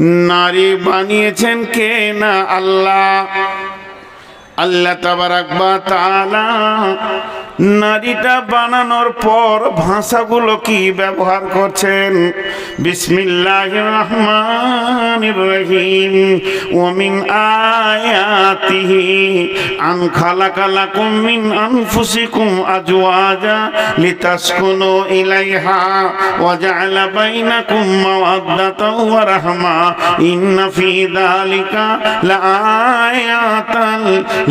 নারী বানিয়েছেন কে না আল্লাহ। আল্লাহ তাবারাক ওয়া তাআলা নারীটা বানানোর পর ভাষাগুলো কি ব্যবহার করছেন। বিসমিল্লাহির রহমানির রহিম। ওয়া মিন আয়াতিহি আন খালাকা লাকুম মিন আনফুসিকুম আজওয়াজা লিতাসকুনু ইলাইহা ওয়া জাআলা বাইনাকুম মাওয়াদ্দাতাও ওয়া রাহমা ইন্না ফী যালিকা লাআয়াতান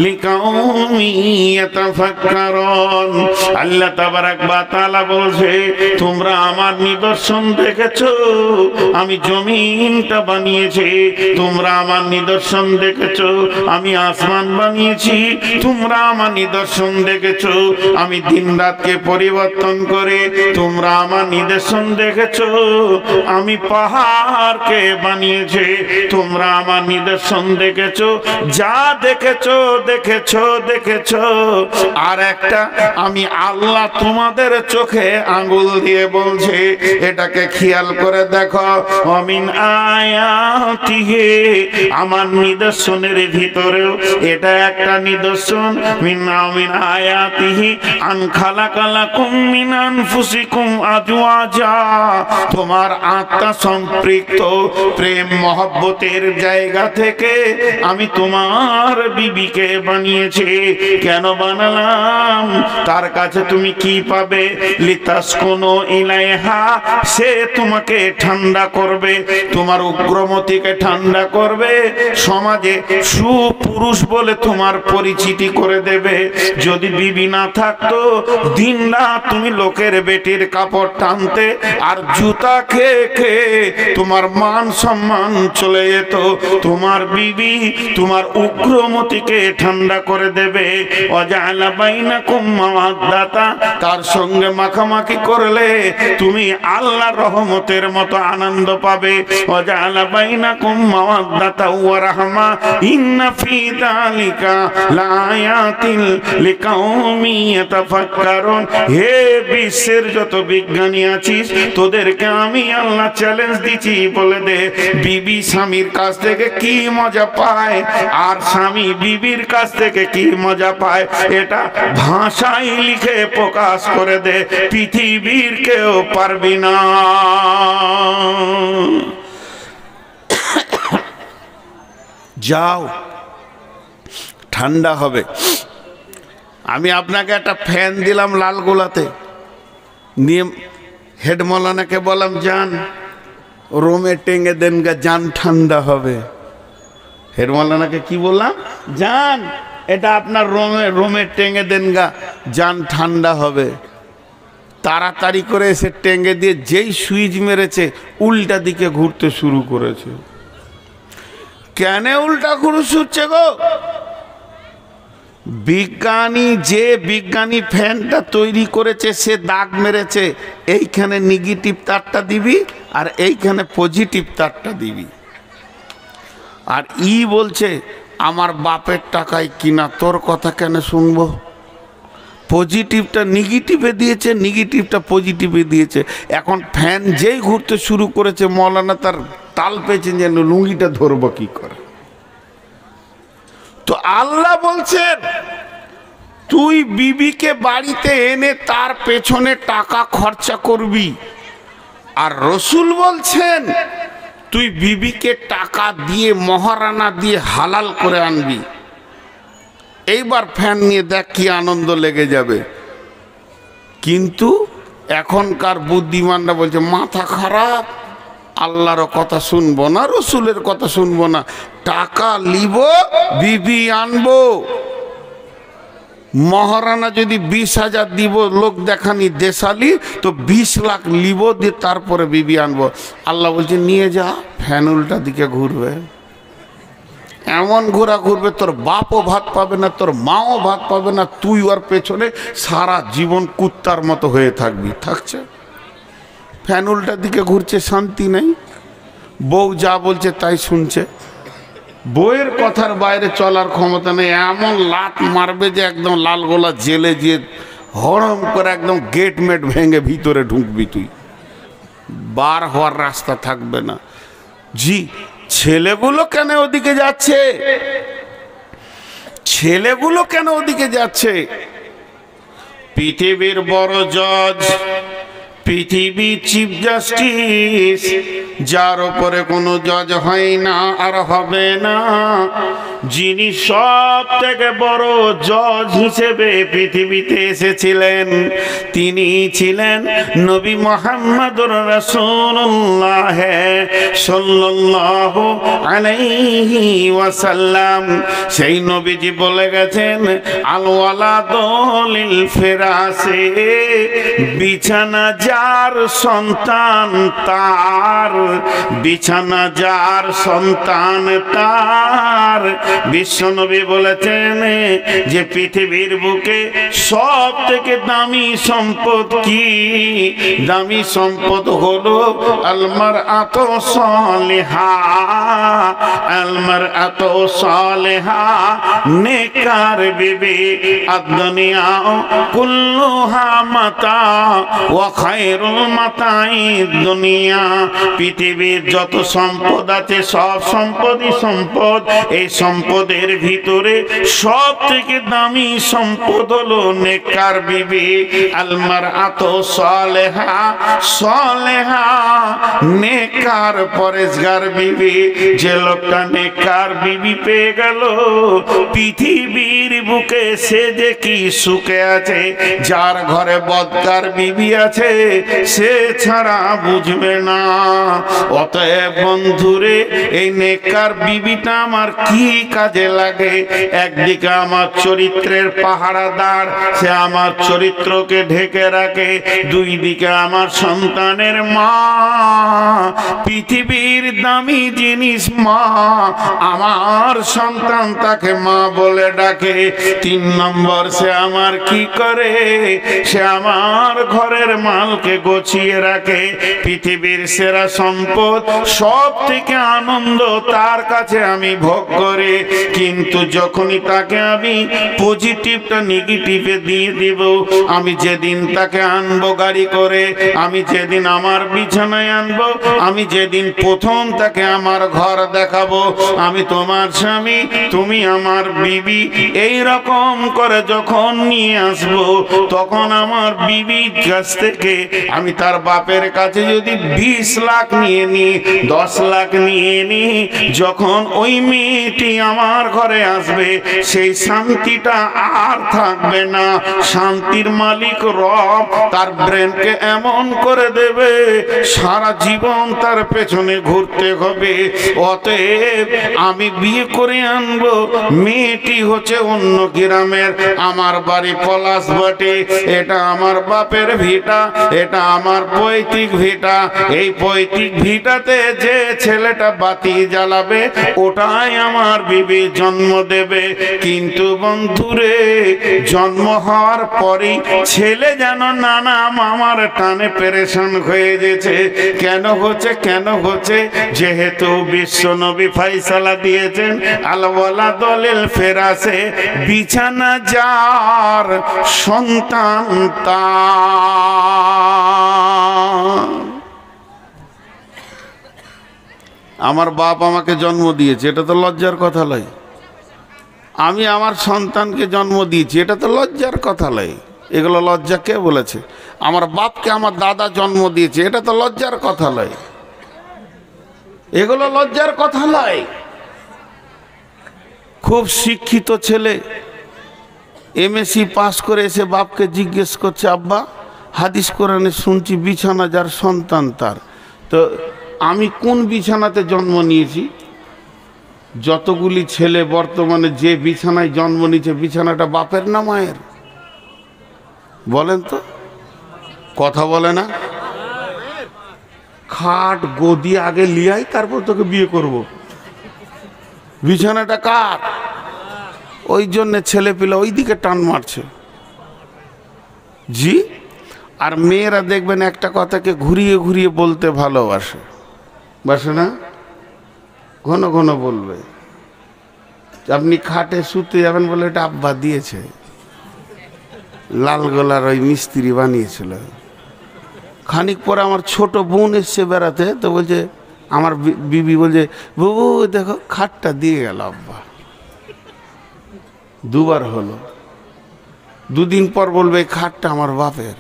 লিকাউমিন ইয়াতাফাক্কারুন। আল্লাহ তাবারাক ওয়া তাআলা বলছে, তোমরা আমার নিদর্শন দেখেছো, আমি জমিনটা বানিয়েছি। তোমরা আমার নিদর্শন দেখেছো, আমি আসমান বানিয়েছি। তোমরা আমার নিদর্শন দেখেছো, আমি দিন রাতকে পরিবর্তন করে। তোমরা আমার নিদর্শন দেখেছো, আমি পাহাড়কে বানিয়েছি। তোমরা আমার নিদর্শন দেখেছো, যা দেখেছো দেখেছো দেখেছো। আর একটা আমি আল্লাহ তোমাদের চোখে আঙ্গুল দিয়ে বলছে, এটাকে খেয়াল করে দেখো। অমিন আয়াতিহি, আমার নিদর্শনের ভিতরেও এটা একটা নিদর্শন। মিন আয়াতিহি আন খালাকা লাকুম মিন আনফুসিকুম আজওয়াজা, তোমার আত্মা সম্পৃক্ত প্রেম মহব্বতের জায়গা থেকে আমি তোমার বিবিকে বানিয়েছি। কেন বানালাম? তার কাছে তুমি কি পাবে? লিতাসকুনু ইলাইহা, সে তোমাকে ঠান্ডা করবে, তোমার উগ্রমতিকে ঠান্ডা করবে, সমাজে সুপুরুষ বলে তোমার পরিচিতি করে দেবে। যদি বিবি না থাকতো, দিন রাত তুমি লোকের বেটির কাপড় টানতে আর জুতা খেয়ে খেয়ে তোমার মান সম্মান চলে যেত। তোমার বিবি তোমার উগ্রমতিকে ঠান্ডা করে দেবে। ওয়াজআলা বাইনাকুম মাওয়াদ্দাতা, তার সঙ্গে মাখামাখি করলে তুমি আল্লাহর রহমতের মতো আনন্দ পাবে। ওয়াজআলা বাইনাকুম মাওয়াদ্দাতা ওয়া রাহমা ইন্না ফী যালিকা লাআয়াতিন লিকাউমিন ইয়াতাফাক্কারুন। হে বিশ্বের যত বিজ্ঞানী আছিস, তোদেরকে আমি আল্লাহ চ্যালেঞ্জ দিচ্ছি, বলে দে বিবি স্বামীর কাছ থেকে কি মজা পায় আর স্বামী বিবির কাছ থেকে কি মজা পায়। এটা ভাষায় লিখে প্রকাশ করে দে, পৃথিবীর কেউ পারবি না। যাও, ঠান্ডা হবে। আমি আপনাকে একটা ফ্যান দিলাম লালগোলাতে, নিয়ে হেড মৌলানাকে বললাম যান রোমে টেঙ্গে দেন গা, যান ঠান্ডা হবে। হেড মৌলানাকে কি বললাম? যান এটা আপনার রোমে টেঙ্গে দেন গা, যান ঠান্ডা হবে। তাড়াতাড়ি করে এসে টেঙ্গে দিয়ে যেই সুইচ মেরেছে, উল্টা দিকে ঘুরতে শুরু করেছে। কেন উল্টা ঘুরছে গো? বিজ্ঞানী, যে বিজ্ঞানী ফ্যানটা তৈরি করেছে, সে দাগ মেরেছে, এইখানে নেগেটিভ তারটা দিবি আর এইখানে পজিটিভ তারটা দিবি। আর বলছে আমার বাপের টাকায় কিনা, তোর কথা কেন শুনবো? পজিটিভটা নেগেটিভে দিয়েছে, নেগেটিভটা পজিটিভে দিয়েছে। এখন ফ্যান যেই ঘুরতে শুরু করেছে, মৌলানা তার তাল পেয়েছেন যেন লুঙ্গিটা ধরবো কি করে। তো আল্লাহ বলছেন তুই বিবিকে বাড়িতে এনে তার পেছনে টাকা খরচা করবি, আর রসুল বলছেন তুই বিবিকে টাকা দিয়ে মহারানা দিয়ে হালাল করে আনবি। এইবার ফ্যান নিয়ে দেখ কি আনন্দ লেগে যাবে। কিন্তু এখনকার বুদ্ধিমানরা বলছে মাথা খারাপ, আল্লাহর কথা শুনবো না, রসুলের কথা শুনবো না, টাকা লিব বিবি আনবো। মহারানা যদি 20,000 দিব লোক দেখানি দেশালি, তো 20 লাখ লিব দিয়ে তারপরে বিবি আনবো। আল্লাহ বলছে নিয়ে যা, ফ্যান উল্টা দিকে ঘুরবে। এমন ঘোরা ঘুরবে তোর বাপও ভাত পাবে না, তোর মাও ভাত পাবে না, তুই ওর পেছনে সারা জীবন কুত্তার মতো হয়ে থাকবি। থাকছে ফ্যান উল্টা দিকে ঘুরছে, শান্তি নেই। বউ যা বলছে তাই শুনছে, বউয়ের কথার বাইরে চলার ক্ষমতা নেই। এমন লাত মারবে যে একদম লালগোলা জেলে যে হরম করে একদম গেট মেট ভেঙে ভিতরে ঢুকবি, তুই বার হওয়ার রাস্তা থাকবে না। জি, ছেলেগুলো কেন ওদিকে যাচ্ছে? ছেলেগুলো কেন ওদিকে যাচ্ছে? পৃথিবীর বড় জজ, পৃথিবীর চিফ জাস্টিস, যার উপরে কোনো জজ হয় না আর হবে না, যিনি সব থেকে বড় জজ হিসেবে পৃথিবীতে এসেছিলেন, তিনি ছিলেন নবী মুহাম্মদুর রাসূলুল্লাহ সাল্লাল্লাহু আলাইহি ওয়াসাল্লাম। সেই নবীজি বলে গেছেন, আল ওয়ালাদু লিল ফিরাসে, বিছানা যার সন্তান তার, বিছানা যার সন্তান তার। বিশ্বনবী বলেছেন যে পৃথিবীর বুকে সব থেকে দামি সম্পদ কি? দামি সম্পদ হলো আলমারআতু সালিহা, আলমারআতু সালিহা, নেককার বিবি। আদ-দুনিয়া কুল্লুহা মাতা ওয়া খায়রুল মাতাই দুনিয়া। পৃথিবীর যত সম্পদ আছে সব সম্পদই সম্পদ। এই সম্পদের ভিতরে সব থেকে দামি সম্পদ হলো নেককার বিবি। আলমারআতু সালেহা, সালেহা, নেককার পরেজগার বিবি। যে লোকটা নেককার বিবি পেয়ে গেল, পৃথিবীর বুকে সে যে কি সুখে আছে। যার ঘরে বদকার বিবি আছে সে ছাড়া বুঝবে না। অতএব বন্ধুরে, এই নেককার বিবিটা আমার কি কাজে লাগে? একদিকে আমার চরিত্রের পাহারাদার, সে আমার চরিত্রকে ঢেকে রাখে। দুই দিকে আমার সন্তানের মা, পৃথিবীর দামি জিনিস মা, আমার সন্তান তাকে মা বলে ডাকে। তিন নম্বর, সে আমার কি করে? সে আমার ঘরের মালকে গুছিয়ে রাখে। পৃথিবীর সেরা সম্পদ, সব থেকে আনন্দ তার কাছে আমি ভোগ করি। কিন্তু যখনই তাকে আমি পজিটিভটা নেগেটিভে দিয়ে দিব, আমি যেদিন তাকে আনবো গাড়ি করে, আমি যেদিন আমার বিছানায় আনবো, আমি যেদিন প্রথম তাকে আমার ঘর দেখাবো, আমি তোমার স্বামী, তুমি আমার বিবি, এই রকম করে যখন নিয়ে আসবো, তখন আমার বিবির কাছ থেকে আমি তার বাপের কাছে যদি 20 লাখ নিয়ে নি, 10 লাখ নিয়ে নি, যখন ওই মেয়েটি আমার ঘরে আসবে, সেই শান্তিটা আর থাকবে না। শান্তির মালিক রব তার ব্রেনকে এমন করে দেবে, সারা জীবন তার পেছনে ঘুরতে হবে। অতএব আমি বিয়ে করে আনবো, মেয়েটি হচ্ছে অন্য গ্রামের, আমার বাড়ি পলাশবাটি, এটা আমার বাপের ভিটা, এটা আমার পৈতৃক ভিটা। এই পৈতৃক ভিটাতে যে ছেলেটা বাতি জ্বালাবে, ওটাই আমার বিবি জন্ম দেবে। কিন্তু বন্ধুরে, জন্ম হওয়ার পরেই ছেলে যেন নানা মামার টানে পেরেশান হয়ে গেছে। কেন হচ্ছে? কেন হচ্ছে? যেহেতু বিশ্বনবী ফয়সালা দিয়েছেন, আল ওয়ালাদু লিল ফিরাসে, বিছানা যার সন্তান তার। আমার বাপ আমাকে জন্ম দিয়েছে, এটা তো লজ্জার কথা নয়। আমি আমার সন্তানকে জন্ম দিয়েছি, এটা তো লজ্জার কথা নয়। এগুলো লজ্জা কে বলেছে? আমার বাপকে আমার দাদা জন্ম দিয়েছে, এটা তো লজ্জার কথা নয়। এগুলো লজ্জার কথা নয়। খুব শিক্ষিত ছেলে এমএসসি পাস করে এসে বাপকে জিজ্ঞেস করছে, আব্বা, হাদিস কোরআনে শুনছি বিছানা যার সন্তান তার, তো আমি কোন বিছানাতে জন্ম নিয়েছি? যতগুলি ছেলে বর্তমানে যে বিছানায় জন্ম নিয়েছে, বিছানাটা বাপের না মায়ের? বলেন তো, কথা বলে না? খাট গদি আগে লিয়াই, তারপর তোকে বিয়ে করব। বিছানাটা কার? ওই জন্যে ছেলে পিলা ওই দিকে টান মারছে। জি। আর মেয়েরা দেখবেন একটা কথাকে ঘুরিয়ে ঘুরিয়ে বলতে ভালোবাসে, বাসে না? ঘন ঘন বলবে। আপনি খাটে শুতে যাবেন বলে, এটা আব্বা দিয়েছে, লালগোলার ওই মিস্ত্রি বানিয়েছিল। খানিক পরে আমার ছোট বোন এসছে বেড়াতে, তো বলছে, আমার বিবি বলছে বাবু দেখো খাটটা দিয়ে গেল আব্বা। দুবার হলো, দুদিন পর বলবে খাটটা আমার বাপের।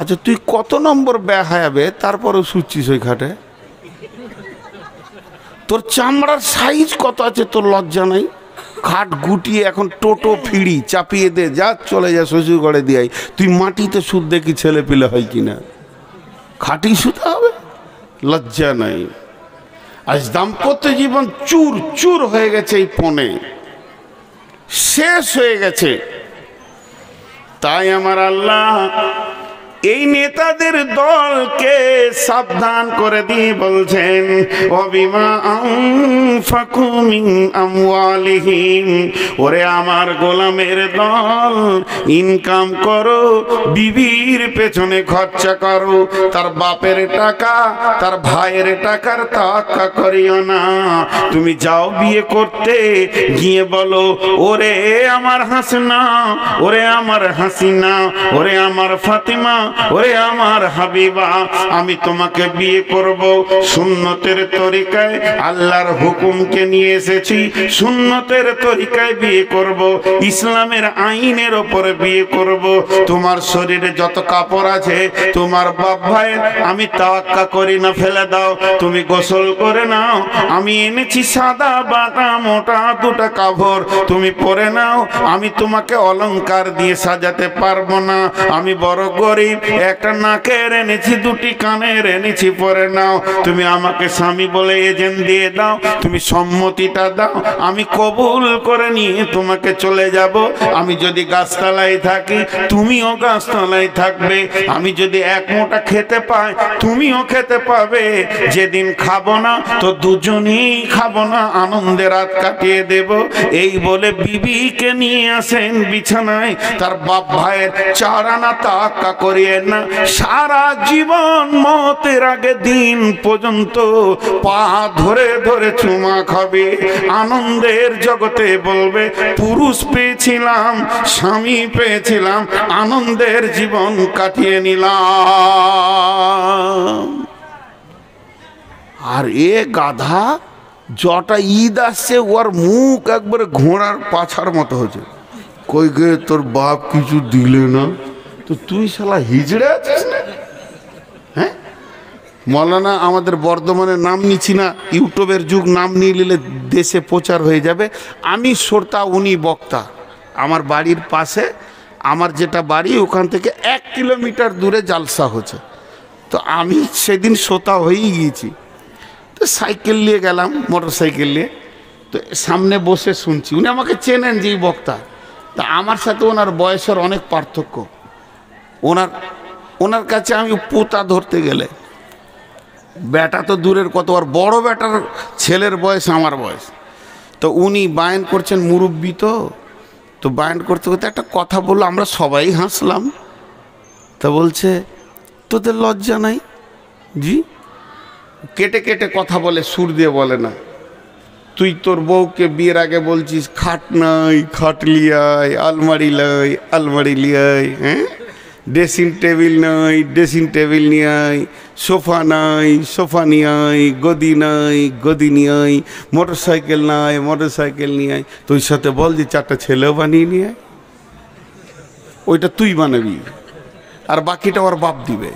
আচ্ছা তুই কত নম্বর বেহায়াবে তারপরেও শুচ্ছিস ওই খাটে? তোর চামড়ার সাইজ কত আছে তোর লজ্জা নাই? খাট গুটিয়ে এখন টোটো ফিরি চাপিয়ে দে, যা চলে যা শ্বশুর ঘরে দিয়ে। তুই মাটিতে সুদ দেখি ছেলে পিলে হয় কিনা, খাটি শুতে হবে? লজ্জা নাই। আজ দাম্পত্য জীবন চুর চুর হয়ে গেছে, এই পণে শেষ হয়ে গেছে। তাই আমার আল্লাহ এই নেতাদের দলকে সাবধান করে দিয়ে বলছেন ওবিমা আনফাকু মিন আমওয়ালিহিম, ওরে আমার গোলামের দল, ইনকাম করো, বিবির পেছনে খরচা করো। তার বাপের টাকা, তার ভাইয়ের টাকার তাওয়াক্কা করিও না। তুমি যাও বিয়ে করতে, গিয়ে বলো ওরে আমার হাসনা, ওরে আমার হাসিনা, ওরে আমার ফাতিমা, ওরে আমার হাবিবা, আমি তোমাকে বিয়ে করব সুন্নতের তরিকায়। আল্লাহর হুকুমকে নিয়ে এসেছি, সুন্নতের তরিকায় বিয়ে করব, ইসলামের আইনের ওপরে বিয়ে করব। তোমার শরীরে যত কাপড় আছে তোমার বাপ ভাইয়ের আমি তাওয়াক্কা করি না, ফেলে দাও, তুমি গোসল করে নাও। আমি এনেছি সাদা বাটা মোটা দুটা কাপড়, তুমি পরে নাও। আমি তোমাকে অলংকার দিয়ে সাজাতে পারবো না, আমি বড় গরিব, একটা নাকের এনেছি, দুটি কানের এনেছি, পরে নাও। তুমি আমাকে স্বামী বলে এজেন্ট দিয়ে দাও, তুমি সম্মতিটা দাও, আমি কবুল করে নিয়ে তোমাকে চলে যাব। আমি যদি গাছতলায় থাকি তুমিও গাছতলায় থাকবে, আমি যদি এক মোটা খেতে পাই তুমিও খেতে পাবে। যেদিন খাবো না তো দুজনেই খাবো না, আনন্দে রাত কাটিয়ে দেব। এই বলে বিবিকে নিয়ে আসেন বিছানায়। তার বাপ ভাইয়ের 4 আনা তাওয়াক্কা করিয়ে না, সারা জীবন মতের আগে দিন পর্যন্ত পা ধরে ধরে চুমা খাবে। আনন্দের জগতে বলবে পুরুষ পেয়েছিলাম, স্বামী পেয়েছিলাম, আনন্দের জীবন কাটিয়ে নিলাম। আর এ গাধা জটা ঈদ আসছে, ওর মুখ একবারে ঘোড়ার পাছার মতো হচ্ছে। কই গে তোর বাপ কিছু দিলে না, তো তুই শালা হিজড়ে আছিস না? হ্যাঁ, মৌলানা আমাদের বর্ধমানের নাম নিচ্ছি না, ইউটিউবের যুগ, নাম নিয়ে নিলে দেশে প্রচার হয়ে যাবে। আমি শ্রোতা, উনি বক্তা। আমার বাড়ির পাশে, আমার যেটা বাড়ি ওখান থেকে 1 কিলোমিটার দূরে জালসা হচ্ছে। তো আমি সেদিন শ্রোতা হয়েই গিয়েছি। তো সাইকেল নিয়ে গেলাম, মোটর সাইকেল নিয়ে, তো সামনে বসে শুনছি। উনি আমাকে চেনেন যে বক্তা। তা আমার সাথে ওনার বয়সের অনেক পার্থক্য। ওনার কাছে আমি পোতা ধরতে গেলে, বেটা তো দূরের কত, আর বড় বেটার ছেলের বয়স আমার বয়স। তো উনি বায়ান করছেন, মুরব্বী তো বায়ান করতে করতে একটা কথা বললো, আমরা সবাই হাসলাম। তা বলছে তোদের লজ্জা নাই? জি। কেটে কেটে কথা বলে, সুর দিয়ে বলে না। তুই তোর বউকে বিয়ের আগে বলছিস খাট নাই, খাট লিয়াই, আলমারি লাই, আলমারি লিয়াই, হ্যাঁ, ড্রেসিং টেবিল নাই, ড্রেসিং টেবিল নিয়ে আয়, সোফা নাই, সোফা নিয়ে আয়, গদি নাই, গদি নিয়ে আয়, মোটর সাইকেল নাই, মোটর সাইকেল নিয়ে আয়। তুই সাথে বল যে 4টা ছেলেও বানিয়ে নিয়ে আয়। ওইটা তুই বানাবি, আর বাকিটা ওর বাপ দিবে।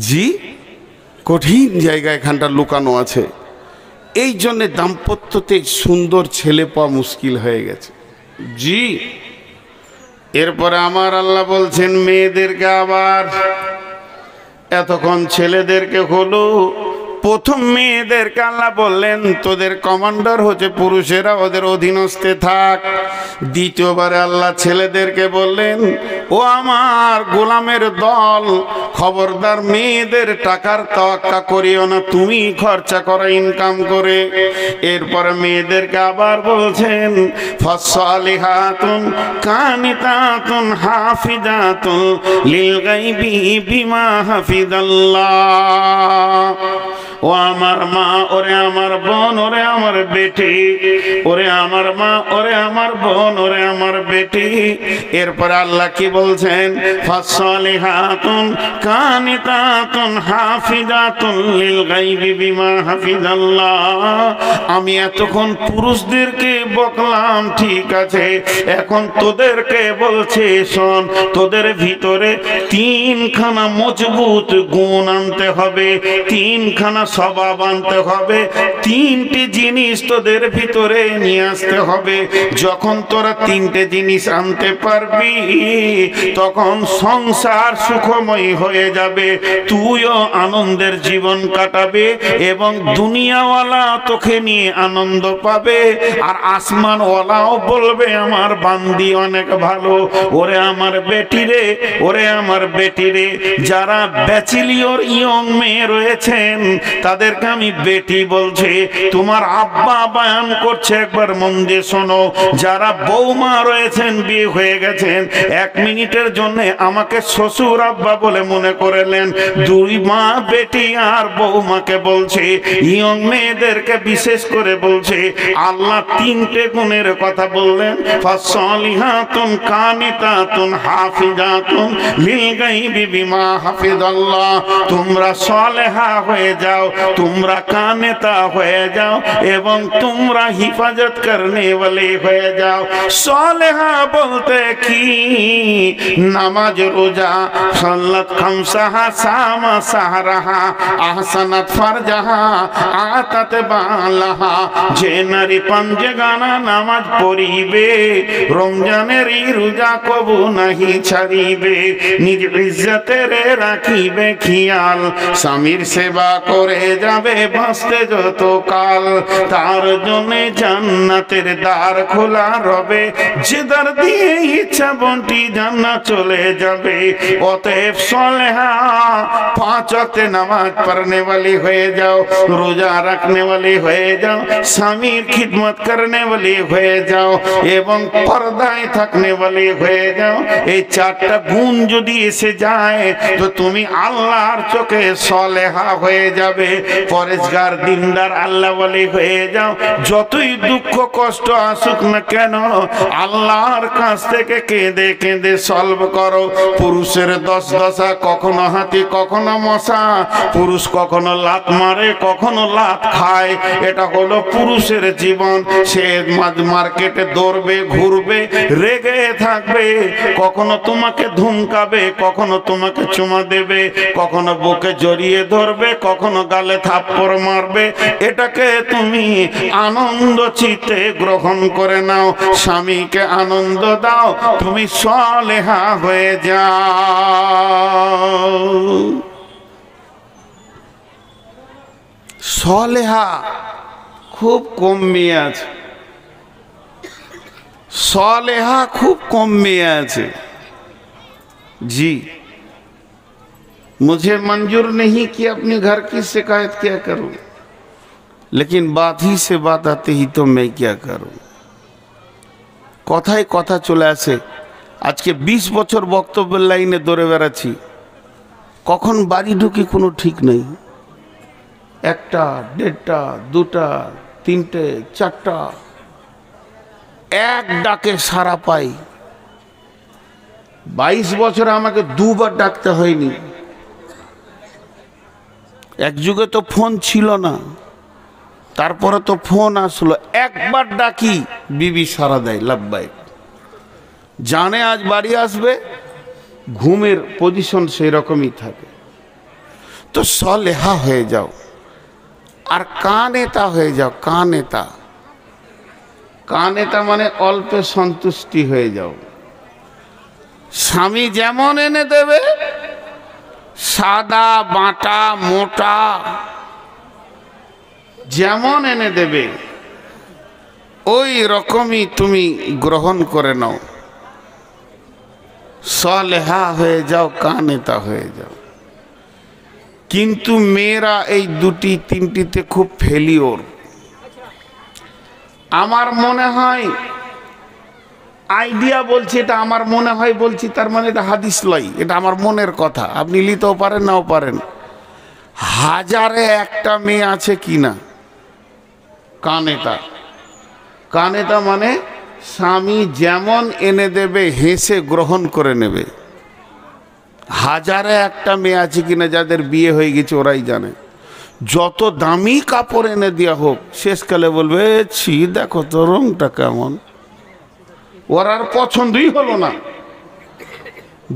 জি, কঠিন জায়গা এখানটা লুকানো আছে। এই জন্যে দাম্পত্যতে সুন্দর ছেলে পাওয়া মুশকিল হয়ে গেছে। জি। এরপরে আমার আল্লাহ বলছেন মেয়েদেরকে, আবার এতক্ষণ ছেলেদেরকে হলো, প্রথম মেয়েদেরকে আল্লাহ বললেন তোদের কমান্ডার হচ্ছে পুরুষেরা, ওদের অধীনস্থে থাক। দ্বিতীয়বারে আল্লাহ ছেলেদেরকে বললেন ও আমার গোলামের দল, খবরদার মেয়েদের টাকার তাওয়াক্কা করিও না, তুমি খরচা করো ইনকাম করে। এরপরে মেয়েদেরকে আবার বলছেন ফাসসালিহাতুন কানিতাতুন হাফিজাতুন লিল গায়বি বিমা হাফিজাল্লাহ। ও আমার মা, ওরে আমার বোন, ওরে আমার বেটি, ওরে আমার মা, ওরে আমার বোন, ওরে আমার বেটি। এরপর আল্লাহ কি বলছেন? ফাসসালিহাতুন কানিতাতুন হাফিজাতুন লিল গায়বি বিমা হাফিজাল্লাহ। আমি এতক্ষণ পুরুষদেরকে বকলাম, ঠিক আছে, এখন তোদেরকে বলছে শোন, তোদের ভিতরে তিনখানা মজবুত গুণ আনতে হবে, তিনখানা স্বভাব আনতে হবে, তিনটি জিনিস তোদের ভিতরে নিয়ে আসতে হবে। যখন তোরা তিনটে জিনিস আনতে পারবি তখন সংসার সুখময় হয়ে যাবে, তুইও আনন্দের জীবন কাটাবে এবং দুনিয়াওয়ালা তোকে নিয়ে আনন্দ পাবে, আর আসমানওয়ালাও বলবে আমার বান্দি অনেক ভালো। ওরে আমার বেটি রে, ওরে আমার বেটি রে, যারা ব্যাচেলিয়র ইয়ং মেয়ে রয়েছেন তাদেরকে আমি বেটি বলছি। তোমার আব্বা বয়ান করছে, একবার মন দিয়ে শোনো। যারা বৌমা রয়েছেন, বিয়ে হয়ে গেছেন, 1 মিনিটের জন্য আমাকে শ্বশুর আব্বা বলে মনে করলেন, 2 মা বেটি আর বৌমাকে বলছে, ইয়ং মেয়েদেরকে বিশেষ করে বলছে। আল্লাহ 3টে গুণের কথা বললেন, ফাসসালিহাতুন কানিতাতুন হাফিজাতুন লিল গায়বি বিমা হাফিজাল্লাহ। তোমরা সালেহা হয়ে যাও, তোমরা কানেতা হয়ে যাও এবং তোমরা হিফাজত করনে वाले হয়ে যাও। সালেহা বলতে কি? নামাজ, রোজা, সালাত খামসাহা, সামা সাহরাহা, আহসানাত ফারজাহা, আতাত বালাহা। যে নারী পাঞ্জগানা নামাজ পড়িবে, রমজানের রোজা কবু নাহি ছাড়িবে, নিজ ইজ্জতের রাখিবে খেয়াল, স্বামীর সেবা করে যাবে বাঁচতে যত কাল, তার জন্য জান্নাতের দ্বার খোলা রবে, যে দ্বার দিয়ে ইচ্ছা বন্টি জান্নাত চলে যাবে। অতএব সালেহা 5 ওয়াক্ত নামাজ পড়নে वाली হয়ে যাও, রোজা রাখনে वाली হয়ে যাও, স্বামীর খিদমত করনে वाली হয়ে যাও এবং পর্দায় থাকনে वाली হয়ে যাও। এই 4টা গুণ যদি এসে যায় তো তুমি আল্লাহর চোখে সালেহা হয়ে যাবে, পরেজগার, দিনদার, আল্লাহ ওয়ালি হয়ে যাও। যতই দুঃখ কষ্ট আসুক না কেন আল্লাহর কাছ থেকে কেঁদে কেঁদে সলভ করো। পুরুষের 10 দশা, কখনো হাতি কখনো মশা, পুরুষ কখনো লাত মারে কখনো লাত খায়, এটা হলো পুরুষের জীবন। সে মার্কেটে দৌড়বে, ঘুরবে, রেগে থাকবে, কখনো তোমাকে ধমকাবে, কখনো তোমাকে চুমা দেবে, কখনো বুকে জড়িয়ে ধরবে, কখনো গালে থাপ্পড় মারবে। এটাকে তুমি আনন্দ চিত্তে গ্রহণ করে নাও, স্বামীকে আনন্দ দাও, তুমি সালেহা হয়ে যাও। সালেহা খুব কম মেয়ে আছে, सालेहा खूब कम में আছে। जी, मुझे मंजूर नहीं कि अपने घर की शिकायत क्या करूं, लेकिन बात ही से बात आती ही तो मैं क्या करूं। কথায় কথা চলে আসে। আজকে 20 বছর বক্তব্যের লাইনে দৌড়ে বেড়াচ্ছি, কখন বাড়ি ঢুকি কোনো ঠিক নেই। 1টা, 1.5টা, 2টা, 3টে, 4টা, এক ডাকে সারা পাই। 22 বছরে আমাকে 2 বার ডাকতে হয়নি। এক যুগে তো ফোন ছিল না, তারপরে তো ফোন আসলো, একবার ডাকি বিবি সারা দেয়, লাব্বাইক। জানে আজ বাড়ি আসবে, ঘুমের পজিশন সেই রকমই থাকে। তো সালেহা হয়ে যাও আর কানেতা হয়ে যাও। কানেতা, কানেতা মানে অল্পে সন্তুষ্টি হয়ে যাও। স্বামী যেমন এনে দেবে, সাদা বাটা মোটা যেমন এনে দেবে ওই রকমই তুমি গ্রহণ করে নাও। সালেহা হয়ে যাও, কানেতা হয়ে যাও। কিন্তু মেয়েরা এই 2টি 3টিতে খুব ফেলিওর। আমার মনে হয়, আইডিয়া বলছি, এটা আমার মনে হয় বলছি, তার মানে এটা হাদিস লয়, এটা আমার মনের কথা। আপনি নিতেও পারেন নাও পারেন। হাজারে একটা মেয়ে আছে কিনা কানেতা। কানেতা মানে স্বামী যেমন এনে দেবে হেসে গ্রহণ করে নেবে। হাজারে একটা মেয়ে আছে কিনা যাদের বিয়ে হয়ে গেছে ওরাই জানে। যত দামি কাপড় এনে দেওয়া হোক শেষকালে বলবে ছি দেখো তো রংটা কেমন, ওর আর পছন্দই হলো না।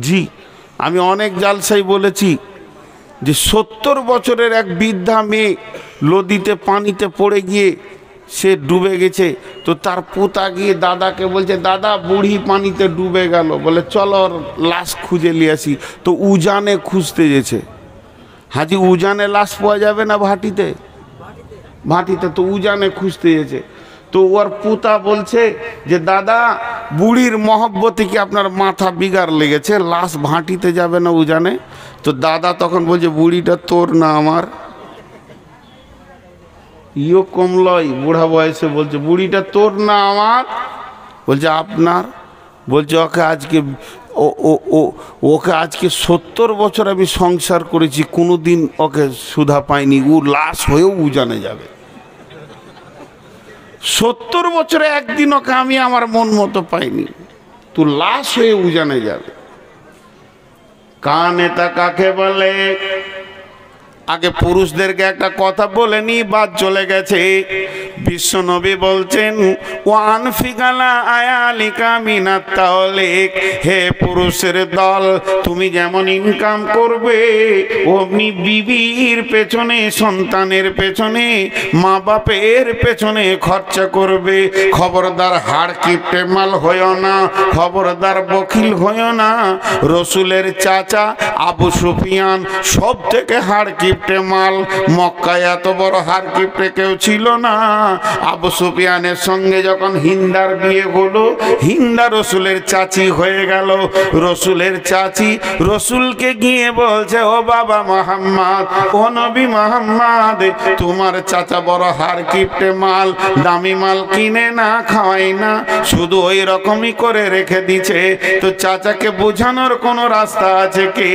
জি, আমি অনেক জালসাই বলেছি যে 70 বছরের এক বৃদ্ধা মেয়ে নদীতে পানিতে পড়ে গিয়ে সে ডুবে গেছে। তো তার পোতা গিয়ে দাদাকে বলছে, দাদা বুড়ি পানিতে ডুবে গেল, বলে চলো ওর লাশ খুঁজে নিয়ে আসি। তো উজানে খুঁজতে গেছে। হাজি উজানে লাশ পাওয়া যাবে না ভাটিতে? ভাটিতে তো উজানে খুঁজতে গেছে। তো ওর পুতা বলছে যে দাদা বুড়ির মহব্বতে কি আপনার মাথা বিগাড় লেগেছে, লাশ ভাটিতে যাবে না উজানে? তো দাদা তখন বলছে বুড়িটা তোর না আমার। ইও কমলই বুড়া বয়সে বলছে বুড়িটা তোর না আমার? বলছে আপনার। বলছে ওকে আজকে ওকে আজকে 70 বছর আমি সংসার করেছি, কোনোদিন ওকে সুধা পাইনি, ও লাশ হয়েও উজানে যাবে। 70 বছরে একদিন ওকে আমি আমার মন মতো পাইনি, তুই লাশ হয়ে উজানে যাবে। কানেতা কাকে বলে? আগে পুরুষদেরকে একটা কথা বলে নি, বাদ চলে গেছে। বিশ্ব নবী বলছেন ওয়ান ফিগালা আয়ালিকা মিনাত তাওলিক, হে পুরুষের দল তুমি যেমন ইনকাম করবে অমনি বিবির পেছনে, সন্তানের পেছনে, মা বাপের পেছনে খরচা করবে। খবরদার হাড় কিপটে মাল হইও না, খবরদার বখিল হইও না। রসুলের চাচা আবু সুফিয়ান সব থেকে হাড় কিপটে মাল। মক্কায় এত বড় হাড় কিপটে কেউ ছিল না। আবু সুফিয়ানের সঙ্গে যখন হিন্দার বিয়ে হলো, হিন্দা রসুলের চাচি হয়ে গেল। রসুলের চাচি রসুলকে গিয়ে বলছে ও বাবা মোহাম্মদ, ও নবী মোহাম্মদ, তোমার চাচা বড় হাড় কিপটে মাল, দামি মাল কিনে না খাওয়াই না, শুধু ওই রকমই করে রেখে দিছে। তো চাচাকে বোঝানোর কোনো রাস্তা আছে কি?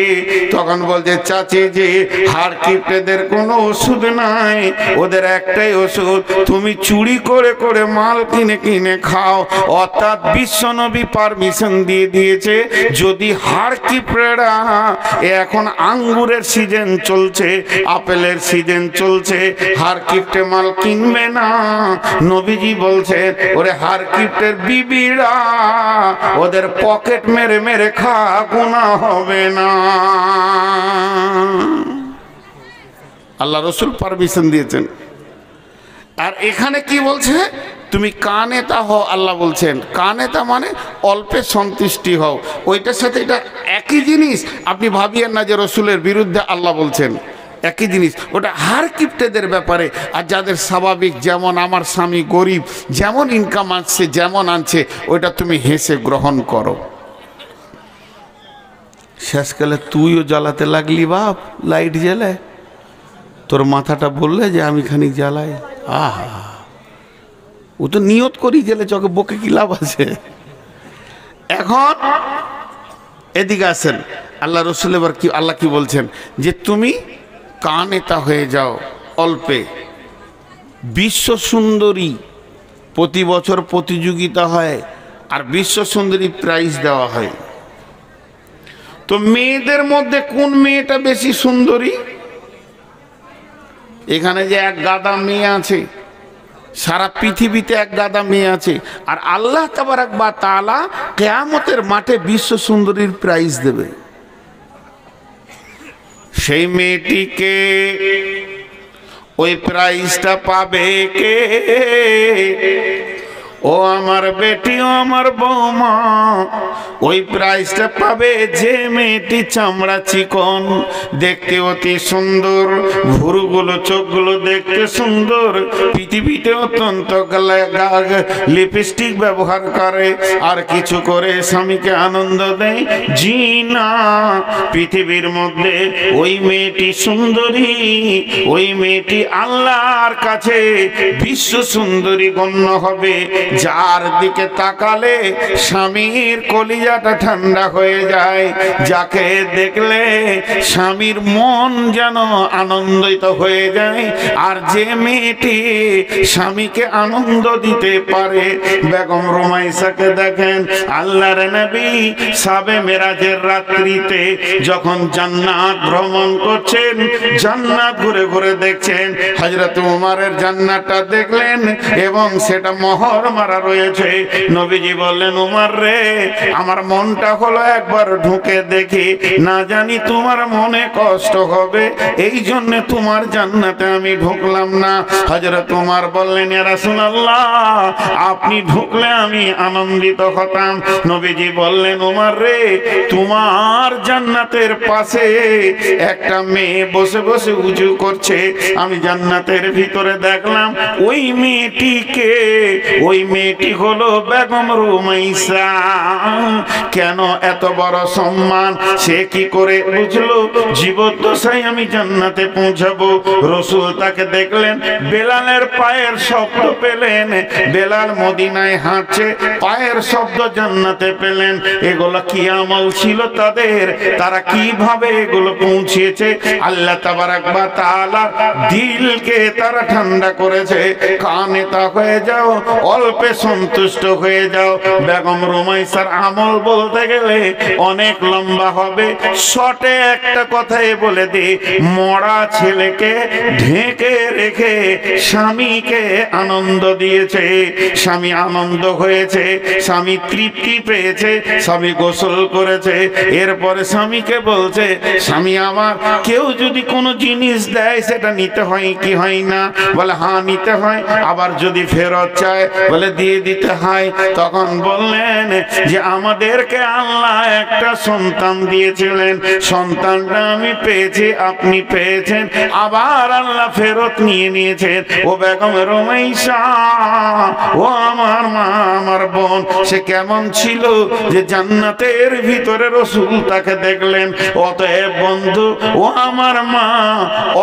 তখন বলছে চাচি যে হাড় কিপটেদের কোনো ওষুধ নাই, ওদের একটাই ওষুধ, তুমি চুরি করে করে মাল কিনে কিনে খাও। অর্থাৎ বিশ্বনবী পারমিশন দিয়ে দিয়েছে, যদি হাড় কিপটেরা, এখন আঙ্গুরের সিজন চলছে, আপেলের সিজন চলছে, হাড় কিপটে মাল কিনবে না। নবীজি বলছে ওরে হাড় কিপটের বিবিরা ওদের পকেট মেরে মেরে খা, গুনাহ হবে না। আল্লাহ রসুল পারমিশন দিয়েছেন। আর এখানে কি বলছে? তুমি কানেতা হও। আল্লাহ বলছেন কানেতা মানে অল্পে সন্তুষ্টি হও। ওইটার সাথে এটা একই জিনিস, আপনি ভাবিয়েন না যে রসুলের বিরুদ্ধে আল্লাহ বলছেন। একই জিনিস, ওটা হাড় কিপটেদের ব্যাপারে। আর যাদের স্বাভাবিক, যেমন আমার স্বামী গরিব, যেমন ইনকাম আসছে যেমন আনছে, ওইটা তুমি হেসে গ্রহণ করো। শেষকালে তুইও জ্বালাতে লাগলি বাপ, লাইট জ্বালে তোর মাথাটা বললে যে আমি খানিক জ্বালাই। আহা, ও তো নিয়ত করি জেলে চকে, বকে কি লাভ আছে? এখন এদিকে আসেন, আল্লাহ রসুল এবার কি আল্লাহ কি বলছেন যে তুমি কানেতা হয়ে যাও অল্পে। বিশ্ব সুন্দরী প্রতি বছর প্রতিযোগিতা হয়, আর বিশ্ব সুন্দরী প্রাইজ দেওয়া হয়। তো মেয়েদের মধ্যে কোন মেয়েটা বেশি সুন্দরী? এখানে যে এক গাদা মেয়ে আছে, সারা পৃথিবীতে এক গাদা মেয়ে আছে, আর আল্লাহ তাবারাক ওয়া তাআলা কিয়ামতের মাঠে বিশ্ব সুন্দরীর প্রাইজ দেবে। সেই মেয়েটিকে, ওই প্রাইজটা পাবে কে? ও আমার বেটি, ও আমার বৌমা, ওই প্রাইজটা পাবে যে মেয়েটি চামড়া চিকন, দেখতে অতি সুন্দর, ভুরুগুলো চোখগুলো দেখতে সুন্দর, পৃথিবীতে অত্যন্ত লিপস্টিক ব্যবহার করে আর কিছু করে স্বামীকে আনন্দ দেয়। জি না, পৃথিবীর মধ্যে ওই মেয়েটি সুন্দরী, ওই মেয়েটি আল্লাহর কাছে বিশ্ব সুন্দরী গণ্য হবে। যার দিকে তাকালে স্বামীর কলিজাটা ঠান্ডা হয়ে যায়, যাকে দেখলে স্বামীর মন যেন আনন্দিত হয়ে যায়। আর যে মেয়েটি স্বামীকে আনন্দ দিতে পারে, বেগম রুমাইসাকে দেখেন আল্লাহর নবী সাবে মেরাজের রাত্রিতে যখন জান্নাত ভ্রমণ করছেন, জান্নাত ঘুরে ঘুরে দেখছেন, হযরত উমরের জান্নাতটা দেখলেন এবং সেটা মোহর মারা রয়েছে। নবীজি বললেন, উমর রে, আমার মনটা হলো একবার ঢুকে দেখি, না জানি তোমার মনে কষ্ট হবে, এই জন্য তোমার জান্নাতে আমি ঢুকলাম না। হযরত উমর বললেন, ইয়া রাসূলুল্লাহ, আপনি ঢুকলে আমি আনন্দিত হতাম। নবীজি বললেন, উমর রে, তোমার জান্নাতের পাশে একটা মেয়ে বসে বসে উজু করছে, আমি জান্নাতের ভিতরে দেখলাম ওই মেয়েটিকে, ওই মেয়েটি হলো বেগম রুমাইসা। কেন এত বড় সম্মান? সে কি করে বুঝলো জীবদ্দশায় আমি জান্নাতে পৌঁছাবো? রাসূল তাকে দেখলেন, বেলালের পায়ের শব্দ পেলেন, বেলাল মদিনায় হাঁটছে, পায়ের শব্দ জান্নাতে পেলেন। এগুলো কি আমল ছিল তাদের? তারা কিভাবে এগুলো পৌঁছেছে? আল্লাহ তাবারাক ওয়া তাআলা দিলকে তারা ঠান্ডা করেছে। কানে তা হয়ে যাও, অল্পে সন্তুষ্ট হয়ে যাও। বেগম রুমাইসার আমল বলতে গেলে অনেক লম্বা হবে, শর্টে একটা কথাই বলে দিই, মরা ছেলেকে ঢেকে রেখে স্বামীকে আনন্দ দিয়েছে, স্বামী আনন্দ হয়েছে, স্বামী তৃপ্তি পেয়েছে, স্বামী গোসল করেছে, এরপরে স্বামীকে বলছে, স্বামী আমার, কেউ যদি কোনো জিনিস দেয় সেটা নিতে হয় কি হয় না? বলে হ্যাঁ নিতে হয়। আবার যদি ফেরত চায় বলে দিয়ে দিতে হয়। তখন বললেন যে আমাদেরকে আল্লাহ একটা সন্তান দিয়েছিলেন, সন্তানটা আমি পেয়েছি, আপনি পেয়েছেন, আবার আল্লাহ ফেরত নিয়ে নিয়েছেন। ও বেগম রুমাইসা, ও আমার মা, আমার বোন, সে কেমন ছিল যে জান্নাতের ভিতরে রাসূল তাকে দেখলেন। অতএব বন্ধু, ও আমার মা,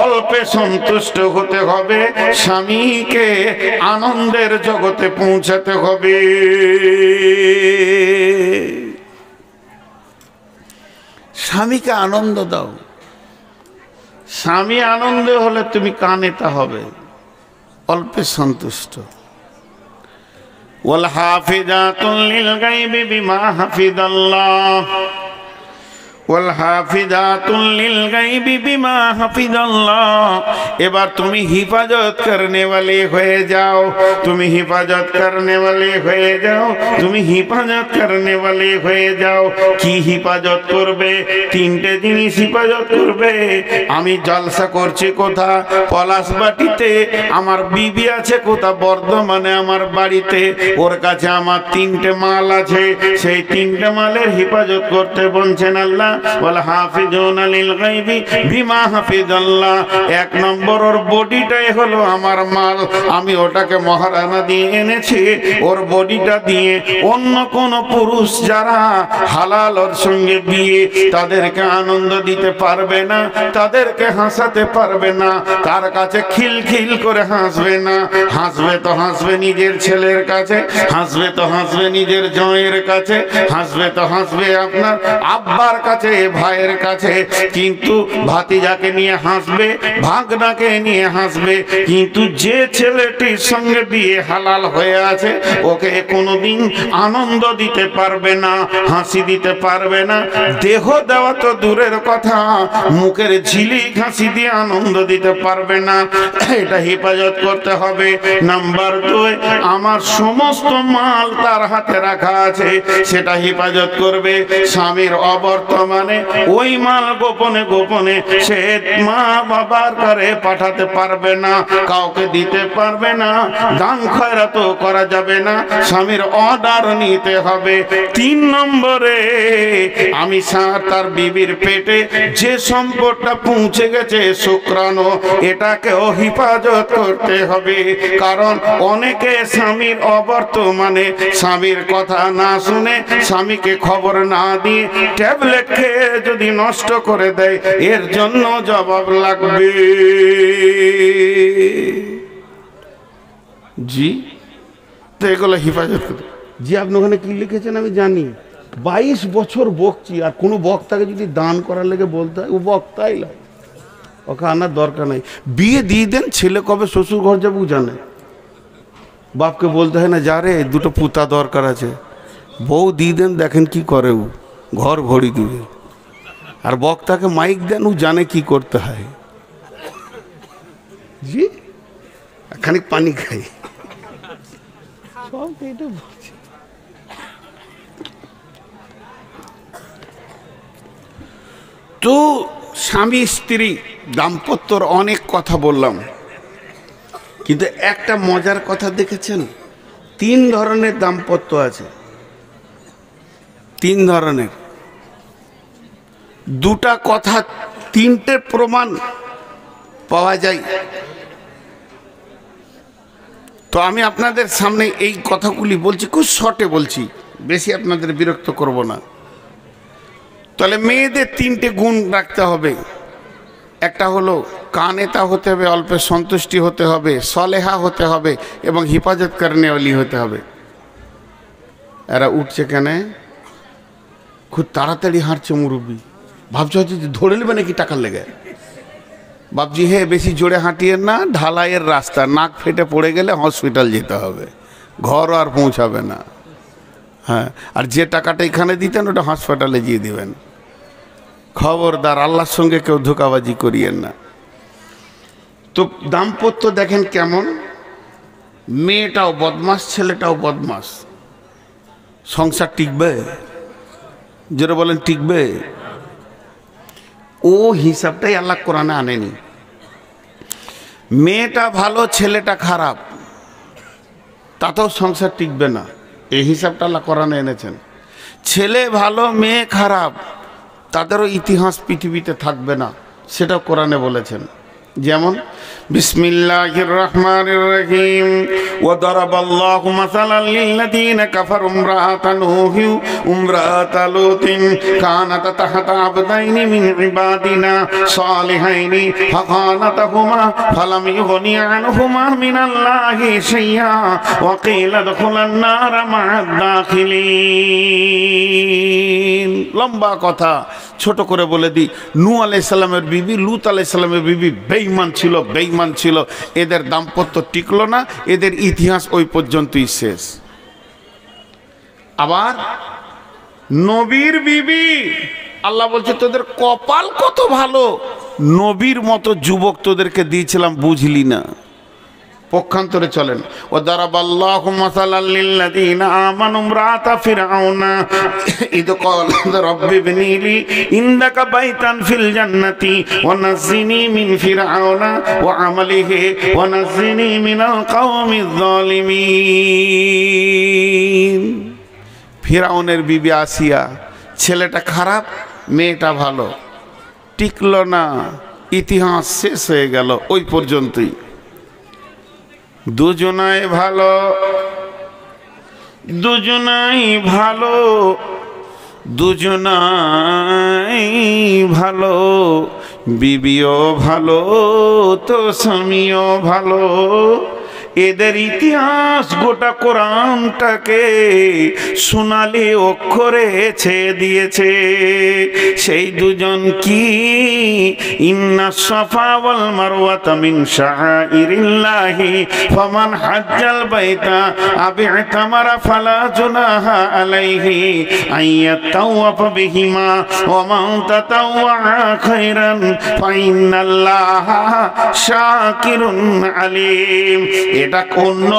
অল্পে সন্তুষ্ট হতে হবে, স্বামীকে আনন্দের জগতে পৌঁছাতে হবে। স্বামীকে আনন্দ দাও। স্বামী আনন্দ হলে তুমি কানেতা হবে, অল্পে সন্তুষ্ট। ওয়াল হাফিজাতুল লিল গায়বি বিমা হাফিজাল্লাহ, ওয়াল হাফিজাতুল লিল গায়বি বিমা হাফিজাল্লাহ। এবার তুমি হিফাজত করনে वाले হয়ে যাও, তুমি হিফাজত করনে वाले হয়ে যাও, তুমি হিফাজত করনে वाले হয়ে যাও। কি হিফাজত করবে? তিনটে জিনিস হিফাজত করবে। আমি জলসা করছি কোথা? পলাশবাটিতে। আমার বিবি আছে কোথা? বর্ধমানে আমার বাড়িতে। ওর কাছে আমার তিনটে মাল আছে, সেই তিনটে মালের হিফাজত করতে বলছেন আল্লাহ। ওয়াল হাফিজুনা লিল গায়বি বিমা হাফিজাল্লাহ। এক নম্বর, ওর বডিটাই হলো আমার মাল, আমি ওটাকে মহারানা দিয়ে এনেছি। ওর বডিটা দিয়ে অন্য কোন পুরুষ যারা হালাল ওর সঙ্গে বিয়ে, তাদেরকে আনন্দ দিতে পারবে না, তাদেরকে হাসাতে পারবে না, তার কাছে খিলখিল করে হাসবে না। হাসবে তো হাসবে নিজের ছেলের কাছে, হাসবে তো হাসবে নিজের জয়ের কাছে, হাসবে তো হাসবে আপনার আব্বার কাছে, ভাইয়ের কাছে, কিন্তু ভাতিজাকে নিয়ে হাসবে, ভাগনাকে নিয়ে হাসবে। কিন্তু যে ছেলেটির সঙ্গে বিয়ে হালাল হয়ে আছে, ওকে কোনোদিন আনন্দ দিতে পারবে না, হাসি দিতে পারবে না। দেহ দেওয়া তো দূরের কথা, মুখের ঝিলিক হাসি দিয়ে আনন্দ দিতে পারবে না। এটা হেফাজত করতে হবে। নাম্বার 2, আমার সমস্ত মাল তার হাতে রাখা আছে, সেটা হেফাজত করবে। স্বামীর অবর্তমানে ওই মাল গোপনে গোপনে সে মা বাবার ঘরে পাঠাতে পারবে না, কাউকে দিতে পারবে না, দান খয়রাত করা যাবে না, স্বামীর অর্ডার নিতে হবে। 3 নম্বরে, আমি তার বিবির পেটে যে সম্পদটা পৌঁছে গেছে শুক্রাণু, এটাকেও হিফাজত করতে হবে। কারণ অনেকে স্বামীর অবর্তমানে স্বামীর কথা না শুনে, স্বামীকে খবর না দিয়ে ট্যাবলেট খেয়ে যদি নষ্ট করে দেয়, এর জন্য জবাব লাগবে। জি, তো এগুলো হেফাজত করে। জি আপনি ওখানে কি লিখেছেন আমি জানি, 22 বছর বকছি, আর কোনো বক্তাকে যদি দান করার লেগে বলতে হয় ও বক্তাই লাগে, ওকে আনার দরকার নাই। বিয়ে দিয়ে দেন, ছেলে কবে শ্বশুর ঘর যাবো জানে, বাপকে বলতে হয় না যা রে দুটো পুতা দরকার আছে, বউ দিয়ে দেন, দেখেন কি করে ও, ঘর ভরি দিবে। আর বক্তাকে মাইক দেন, ও জানে কি করতে হয়। জি খানিক পানি খাই, সব এটা বলছি। তো স্বামী স্ত্রী দাম্পত্যর অনেক কথা বললাম, কিন্তু একটা মজার কথা দেখেছেন, 3 ধরনের দাম্পত্য আছে, 3 ধরনের। 2টা কথা 3টে প্রমাণ পাওয়া যায়। তো আমি আপনাদের সামনে এই কথাগুলি বলছি, খুব শর্টে বলছি, বেশি আপনাদের বিরক্ত করব না। তাহলে মেয়েদের 3টে গুণ রাখতে হবে। একটা হলো কানেতা হতে হবে, অল্পে সন্তুষ্টি হতে হবে, সলেহা হতে হবে এবং হিফাজত করনেওয়ালি হতে হবে। এরা উঠছে কেন? খুব তাড়াতাড়ি হাঁটছে মুরব্বী, ভাবছে হচ্ছে ধরে নেবে নাকি টাকার লেগে। বাপজি হে বেশি জোরে হাঁটিয়ে না, ঢালাইয়ের রাস্তা, নাক ফেটে পড়ে গেলে হসপিটাল যেতে হবে, ঘর আর পৌঁছাবে না। হ্যাঁ, আর যে টাকাটা এখানে দিতেন ওটা হাসপাতালে দিয়ে দিবেন। খবরদার, আল্লাহর সঙ্গে কেউ ধোঁকাবাজি করিয়েন না। তো দাম্পত্য দেখেন কেমন, মেয়েটাও বদমাস, ছেলেটাও বদমাস, সংসার টিকবে? যেটা বলেন টিকবে? ও হিসাবটাই আল্লাহ কোরআনে আনেনি। মেয়েটা ভালো, ছেলেটা খারাপ, তাতেও সংসার টিকবে না, এই হিসাবটা আল্লাহ কোরআনে এনেছেন। ছেলে ভালো, মেয়ে খারাপ, তাদেরও ইতিহাস পৃথিবীতে থাকবে না, সেটাও কোরআনে বলেছেন। যেমন বিসমিল্লাহির রহমানির রহিম, ওয়া দারাবাল্লাহু মাসালাল লিল্লাযীনা কাফারু ইমরাআতা নূহি ইমরাআতা লূতিন কানাতা তাহতা আবদাইনি মিন ইবাদিনা সালিহাইনি ফাখানাতাহুমা ফালাম ইগনি আনহুমা মিনাল্লাহি শাইআ ওয়া কিলা দুখুলান নারা মা'আদ দাখিলিন। লম্বা কথা, ছোট করে বলে দিই। নূহ আলাইহিস সালামের বিবি, লূত আলাইহিস সালামের বিবি বেঈমান ছিল। এদের দাম্পত্য টিকলো না, এদের ইতিহাস ওই পর্যন্তই শেষ। আবার নবীর বিবি, আল্লাহ বলছে তোদের কপাল কত ভালো, নবীর মতো যুবক তোদেরকে দিয়েছিলাম, বুঝলি না। পক্ষান্তরে চলেন, ও দারাবাল্লাহু মাসালাল লিল্লাযীনা আমানু ইমরাআতা ফিরআউনা ইদ ক্বালাত রাব্বি ইবনিলি ইনদাকা বাইতান ফিল জান্নাতি ওয়া নাজ্জিনি মিন ফিরআউনা ওয়া আমালিহি ওয়া নাজ্জিনি মিনাল কওমিয যালিমিন। ফিরআউনের বিবি আসিয়া, ছেলেটা খারাপ, মেয়েটা ভালো, টিকলো না, ইতিহাস শেষ হয়ে গেল ওই পর্যন্তই। দুজনাই ভালো, দুজনাই ভালো, দুজনাই ভালো, বিবিও ভালো তো স্বামীও ভালো। এদের ইতিহাস গোটা কোরআনটাকে সোনালি অক্ষরে ছেয়ে দিয়েছে। সেই দুজন কি, ইন্না সাফা ওয়াল মারওয়াতা মিন শাআইরিল্লাহি ফামান হাজ্জাল বাইতা আও ইতামারা ফালা জুনাহা আলাইহি আইয়াতাওয়াফা বিহিমা ওয়া মান তাতাওয়া খায়রান ফাইন্নাল্লাহা শাকিরুন আলিম। এটা অন্য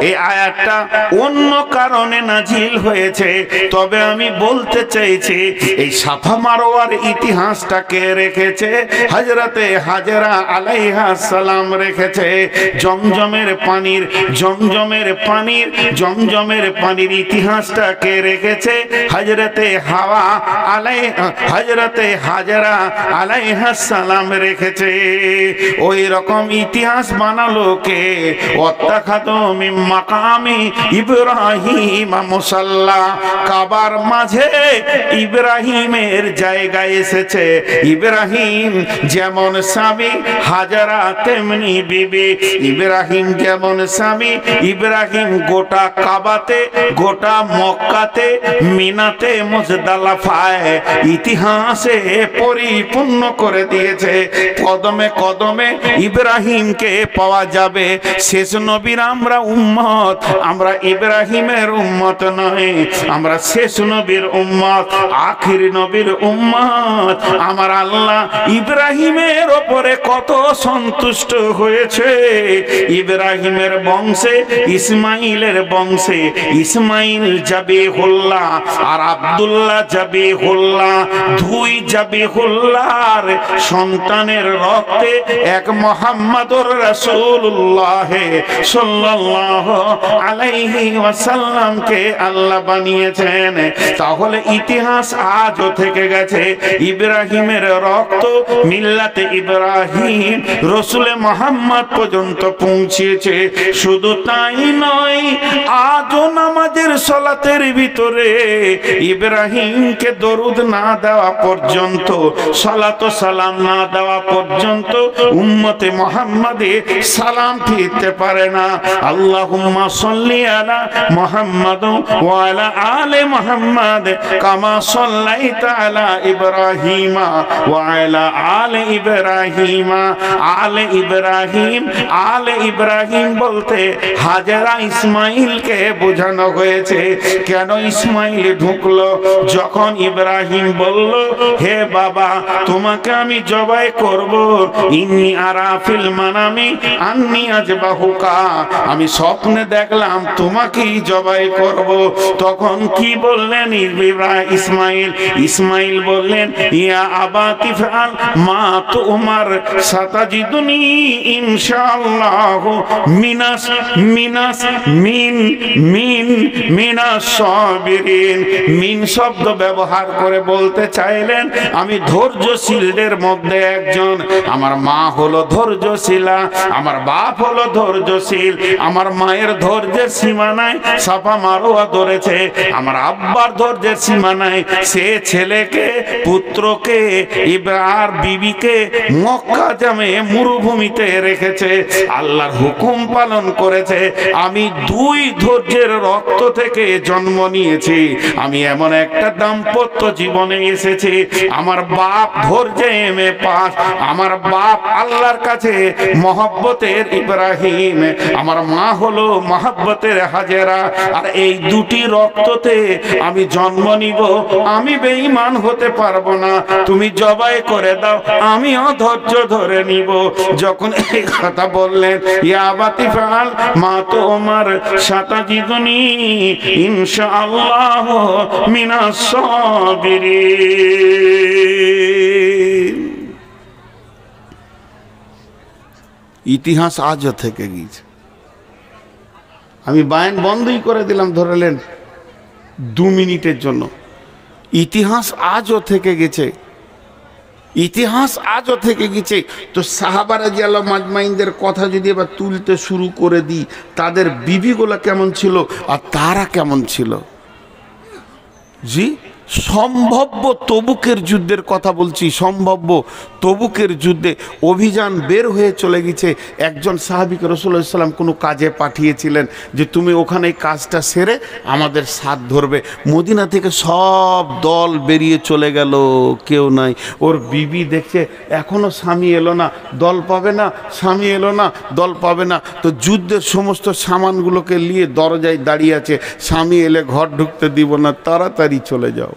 এই আয়াতটা অন্য কারণে নাজিল হয়েছে, তবে আমি বলতে চাইছি এই সাফা মারওয়ার ইতিহাসটা কে রেখেছে? হযরতে হাজরা আলাইহিস সালাম রেখেছে। জমজমের পানির ইতিহাসটা কে রেখেছে? হযরতে হাজরা আলাইহিস সালাম রেখেছে। ওই রকম ইতিহাস বানালো কে? ওয়াত্তাখাযু মিন মাকামি ইব্রাহিম মুসাল্লা, কাবার মাঝে ইব্রাহিমের জায়গা এসেছে। ইব্রাহিম যেমন স্বামী, হাজারা তেমনি বিবি। ইব্রাহিম যেমন স্বামী, ইব্রাহিম গোটা কাবাতে, গোটা মক্কাতে, মিনাতে, মুজদালিফায় ইতিহাসে পরিপূর্ণ করে দিয়েছে। কদমে কদমে ইব্রাহিমকে পাওয়া যাবে। শেষ নবীর আমরা উম্মত, আমরা ইব্রাহিমের উম্মত নয়, আমরা শেষ নবীর উম্মত, আখির নবীর উম্মত। আমার আল্লাহ ইব্রাহিমের ওপরে কত সন্তুষ্ট হয়েছে। ইব্রাহিমের বংশে, ইসমাইলের বংশে ইসমাইল জাবিহুল্লাহ আর আব্দুল্লাহ জাবিহুল্লাহ, দুই জাবিহুল্লাহর সন্তানের রক্তে এক মুহাম্মদুর রাসূলুল্লাহ সাল্লাল্লাহু আলাইহি ওয়াসাল্লামকে আল্লাহ বানিয়েছেন। তাহলে ইতিহাস আজও থেকে গেছে। ইব্রাহিমের রক্ত মিল্লাতে ইব্রাহিম রসুলে মুহাম্মদ পর্যন্ত পৌঁছেছে। শুধু তাই নয়, আজও নামাজের সালাতের ভিতরে ইব্রাহিমকে দরুদ না দেওয়া পর্যন্ত, সালাত সালাম না দেওয়া পর্যন্ত উম্মতে মুহাম্মাদে সালাম ফিরতে পারে না। আল্লাহুম্মা সাল্লি আলা মুহাম্মাদ ওয়া আলা আলি মুহাম্মাদ কামা সাল্লাইতা আলা ইব্রাহিমা ওয়া আলা আলি ইব্রাহিমা। আলে ইব্রাহিম, আলে ইব্রাহিম বলতে হাজেরা ইসমাইলকে বোঝানো হয়েছে। কেন ইসমাইল ঢুকলো? যখন ইব্রাহিম বলল, হে বাবা, তোমাকে আমি জবাই করব, ইন্নী আরা ফিল মানামি আন্নী আযবাহুকা, আমি স্বপ্নে দেখলাম তোমাকেই জবাই করব। তখন কি বললেন ইসমাইল? ইসমাইল বললেন, ইয়া আবাতি ফাল মা তুমার সাতাজিদুনি ইনশাআল্লাহ মিনাস মিনাস মিন মিন মিনাস সাবিরিন। মিন শব্দ ব্যবহার করে বলতে চাইলেন আমি ধৈর্যশীলদের মধ্যে একজন। আমার মা হলো ধৈর্যশীলা, আমার বাপ হলো ধৈর্যশীল। আমার মায়ের ধৈর্যের সীমা নাই, সাফা মারোয়া ধরেছে। আমার আব্বার ধৈর্যের সীমা নাই, সে ছেলেকে, পুত্রকে, আর বিবিকে মক্কা জামে মরুভূমিতে রেখেছে, আল্লাহর হুকুম পালন করেছে। আমি দুই ধৈর্যের রক্ত থেকে জন্ম নিয়েছি। আমি এমন একটা দাম্পত্য জীবনে এসেছি। আমার বাপ ধৈর্যে পাস, আমার বাপ আল্লাহর কাছে মহব্বতের ইব্রাহিম, আমার মা হলো মহব্বতের হাজেরা। আর এই দুটি রক্ততে আমি জন্ম নিব। আমি বেঈমান হতে পারবো না। তুমি জবাই করে দাও, আমিও ধৈর্য ধরে নিব। যখন এই কথা বললেন, ইয়া আবাতি ফাল মা তুমার সাতাজিদুনি ইনশাআল্লাহ মিনাস সাবিরিন। ইতিহাস আজও থেকে গিয়েছে। আমি বায়ান বন্ধই করে দিলাম, ধরলেন 2 মিনিটের জন্য। ইতিহাস আজও থেকে গেছে, ইতিহাস আজও থেকে গেছে। তো সাহাবা রাদিয়াল্লাহু মাজমাইনদের কথা যদি এবার তুলতে শুরু করে দিই, তাদের বিবিগুলো কেমন ছিল আর তারা কেমন ছিল। জি, সম্ভাব্য তবুকের যুদ্ধের কথা বলছি, সম্ভাব্য তবুকের যুদ্ধে অভিযান বের হয়ে চলে গেছে। একজন সাহাবীকে রাসূলুল্লাহ সাল্লাল্লাহু আলাইহি ওয়াসাল্লাম কোনো কাজে পাঠিয়েছিলেন যে তুমি ওখানে কাজটা সেরে আমাদের সাথ ধরবে। মদিনা থেকে সব দল বেরিয়ে চলে গেল, কেউ নাই। ওর বিবি দেখছে এখনো স্বামী এলো না, দল পাবে না, স্বামী এলো না, দল পাবে না। তো যুদ্ধের সমস্ত সামানগুলোকে নিয়ে দরজায় দাঁড়িয়ে আছে, স্বামী এলে ঘর ঢুকতে দিব না, তাড়াতাড়ি চলে যাও।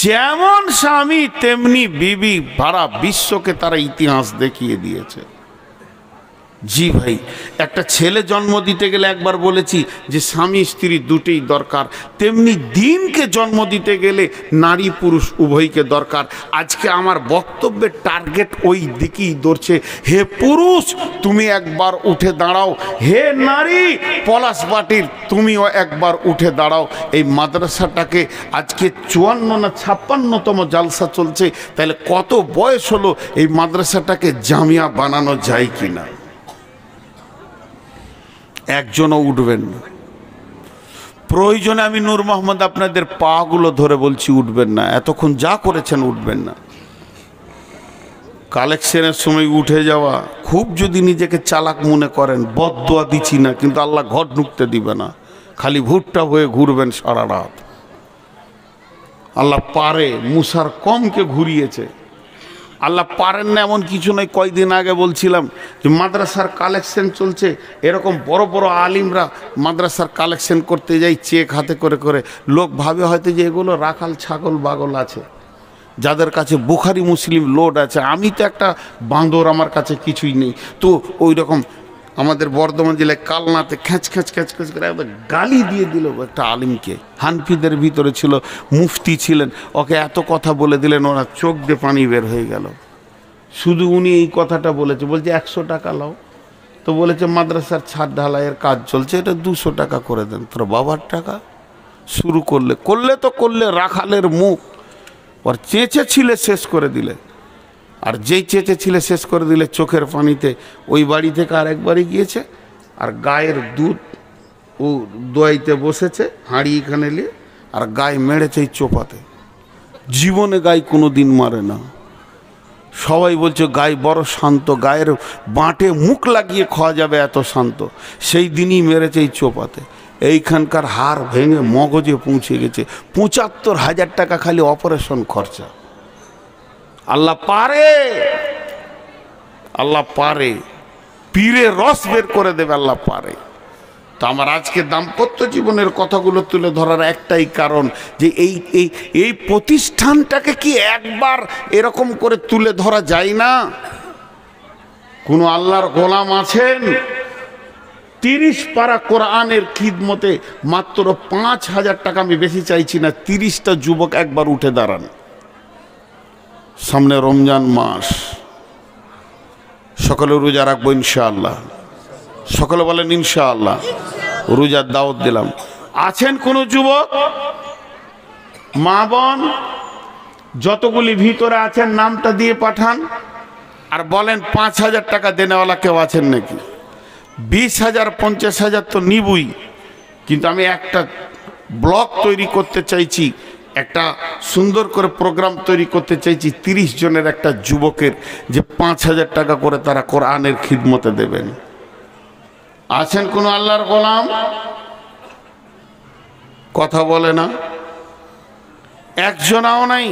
যেমন স্বামী তেমনি বিবি, সারা বিশ্বকে তারা ইতিহাস দেখিয়ে দিয়েছে। জি ভাই, একটা ছেলে জন্ম দিতে গেলে একবার বলেছি যে স্বামী স্ত্রী দুটোই দরকার, তেমনি দিনকে জন্ম দিতে গেলে নারী পুরুষ উভয়কে দরকার। আজকে আমার বক্তব্যের টার্গেট ওই দিকেই ধরছে। হে পুরুষ, তুমি একবার উঠে দাঁড়াও। হে নারী পলাশবাটির, তুমিও একবার উঠে দাঁড়াও। এই মাদ্রাসাটাকে আজকে 54 না 56তম জালসা চলছে, তাহলে কত বয়স হলো এই মাদ্রাসাটাকে জামিয়া বানানো যায় কিনা? একজনও উঠবেন না। প্রয়োজনে আমি নূর মোহাম্মদ আপনাদের পাগুলো ধরে বলছি উঠবেন না, এতক্ষণ যা করেছেন উঠবেন না। কালেকশনের সময় উঠে যাওয়া, খুব যদি নিজেকে চালাক মনে করেন, বদদোয়া দিচ্ছি না, কিন্তু আল্লাহ ঘর ঢুকতে দিবে না, খালি ভুট্টা হয়ে ঘুরবেন সারা রাত। আল্লাহ পারে, মুসার কমকে ঘুরিয়েছে, আল্লাহ পারেন না এমন কিছু নয়। কয়দিন আগে বলছিলাম যে মাদ্রাসার কালেকশন চলছে, এরকম বড় বড় আলিমরা মাদ্রাসার কালেকশন করতে যাই চেক হাতে করে করে, লোক ভাবে হয়তো যে এগুলো রাখাল ছাগল বাগল আছে, যাদের কাছে বুখারি মুসলিম লোড আছে। আমি তো একটা বাঁদর, আমার কাছে কিছুই নেই। তো ওই রকম আমাদের বর্ধমান জেলায় কালনাতে খ্যাঁচ খ্যাঁচ খ্যাঁচ খ্যাঁচ করে একবার গালি দিয়ে দিল একটা আলিমকে। হানফিদের ভিতরে ছিল, মুফতি ছিলেন, ওকে এত কথা বলে দিলেন, ওরা চোখ দিয়ে পানি বের হয়ে গেল। শুধু উনি এই কথাটা বলেছে, বলছে 100 টাকা লাও। তো বলেছে মাদ্রাসার ছাদ ঢালাইয়ের কাজ চলছে, এটা 200 টাকা করে দেন। তোর বাবার টাকা শুরু করলে রাখালের মুখ ওর চেঁচে ছিলে শেষ করে দিলে। আর যেই চেঁচে ছিলে শেষ করে দিলে, চোখের পানিতে ওই বাড়ি থেকে আরেকবারই গিয়েছে, আর গায়ের দুধ ও দোয়াইতে বসেছে হাঁড়ি এখানে নিয়ে, আর গায়ে মেরেছে এই চোপাতে। জীবনে গায়ে কোনো দিন মারে না। সবাই বলছে গায়ে বড় শান্ত, গায়ের বাঁটে মুখ লাগিয়ে খাওয়া যাবে এত শান্ত। সেই দিনই মেরেছে এই চোপাতে। এইখানকার হাড় ভেঙে মগজে পৌঁছে গেছে। ৭৫,০০০ টাকা খালি অপারেশন খরচা। আল্লাহ পারে, আল্লাহ পারে, পীরে রস বের করে দেবে, আল্লাহ পারে। তো আমার আজকে দাম্পত্য জীবনের কথাগুলো তুলে ধরার একটাই কারণ, যে এই প্রতিষ্ঠানটাকে কি একবার এরকম করে তুলে ধরা যায় না? কোনো আল্লাহর গোলাম আছেন 30 পারা কোরআনের খিদমতে মাত্র ৫,০০০ টাকা, আমি বেশি চাইছি না, 30টা যুবক একবার উঠে দাঁড়ান। সামনে রমজান মাস, সকলে রোজা রাখবো ইনশাআল্লাহ। সকলে বলেন ইনশাআল্লাহ। রোজার দাওয়াত দিলাম। আছেন কোন যুবক, মা বোন, যতগুলি ভিতরে আছেন নামটা দিয়ে পাঠান, আর বলেন ৫,০০০ টাকা দেনেওয়ালা কেউ আছেন নাকি? ২০,০০০ ৫০,০০০ তো নিবই, কিন্তু আমি একটা ব্লগ তৈরি করতে চাইছি, একটা সুন্দর করে প্রোগ্রাম তৈরি করতে চাইছি 30 জনের একটা যুবকের, যে ৫,০০০ টাকা করে তারা কোরআনের খিদমতে দেবেন। আছেন কোন আল্লাহর গোলাম? কথা বলে না, একজনও নাই,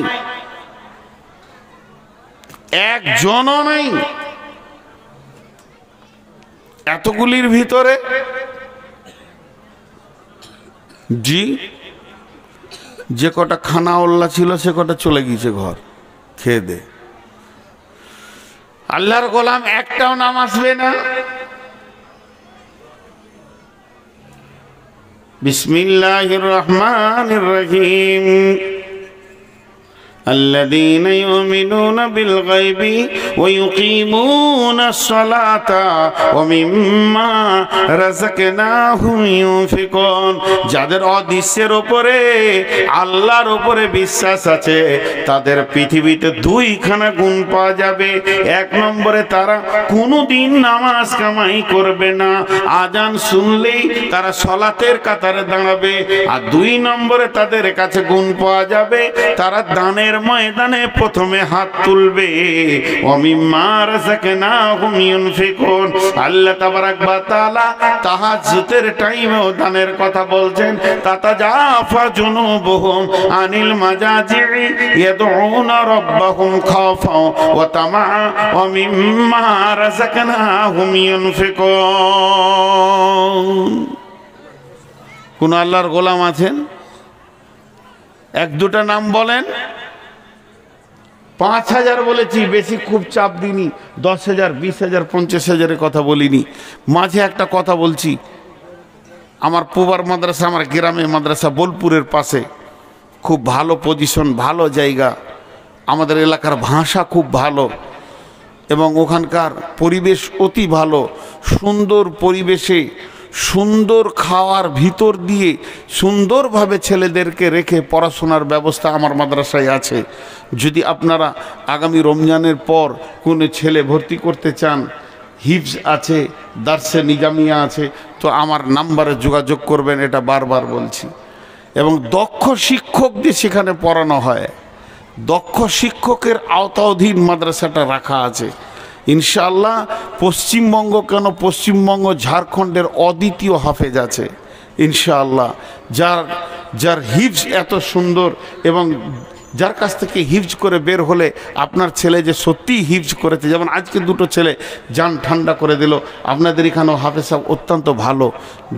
একজনও নাই। এতগুলির ভিতরে জি, যে কটা খানা ওল্লা ছিল সে কটা চলে গিয়েছে ঘর খেয়ে দে। আল্লাহর গোলাম একটাও নাম আসবে না। বিসমিল্লাহির রহমানির রহিম। الذين يؤمنون بالغيب ويقيمون الصلاة ومما رزقناهم ينفقون। যাদের অদৃশ্যের উপরে আল্লাহর উপরে বিশ্বাস আছে, তাদের পৃথিবীতে 2খানা গুণ পাওয়া যাবে। 1 নম্বরে তারা কোনোদিন নামাজ কামাই করবে না, আজান শুনলেই তারা সলাতের কাতারে দাঁড়াবে। আর 2 নম্বরে তাদের কাছে গুণ পাওয়া যাবে, তারা দানের ময়দানে প্রথমে হাত তুলবে। ওমিম্মা রাযাকনাহুম ইউনফিকুন। আল্লাহ তাবারাক ওয়া তাআলা তাহাজ্জুদের টাইমেও দানের কথা বলছেন। তাতাজাফা জুনুবুহুম আনিল মাজাজি'i ইয়াদউনা রাব্বাহুম খাওফান ওয়া তামাআ ওয়া মিম্মা রাযাকনাহুম ইউনফিকুন। কোন আল্লাহর গোলাম আছেন? 1-2টা নাম বলেন। ৫,০০০ বলেছি, বেশি খুব চাপ দিইনি। 10,০০০, 20,০০০, 50,০০০ কথা বলিনি। মাঝে একটা কথা বলছি, আমার পুবার মাদ্রাসা, আমার গ্রামে মাদ্রাসা বোলপুরের পাশে, খুব ভালো পজিশন, ভালো জায়গা, আমাদের এলাকার ভাষা খুব ভালো এবং ওখানকার পরিবেশ অতি ভালো। সুন্দর পরিবেশে সুন্দর খাওয়ার ভিতর দিয়ে সুন্দরভাবে ছেলেদেরকে রেখে পড়াশোনার ব্যবস্থা আমার মাদ্রাসায় আছে। যদি আপনারা আগামী রমজানের পর কোনো ছেলে ভর্তি করতে চান, হিফজ আছে, দার্সে নিজামিয়া আছে, তো আমার নাম্বারে যোগাযোগ করবেন, এটা বারবার বলছি। এবং দক্ষ শিক্ষক দিয়ে সেখানে পড়ানো হয়, দক্ষ শিক্ষকের আওতাধীন মাদ্রাসাটা রাখা আছে ইনশাআল্লাহ। পশ্চিমবঙ্গ কেন, পশ্চিমবঙ্গ ঝাড়খণ্ডের অদ্বিতীয় হাফেজ আছে ইনশাআল্লাহ, যার হিফজ এত সুন্দর, এবং যার কাছ থেকে হিফজ করে বের হলে আপনার ছেলে যে সত্যিই হিফজ করেছে, যেমন আজকে দুটো ছেলে জান ঠান্ডা করে দিল। আপনাদের এখানেও হাফেজ সাহেব অত্যন্ত ভালো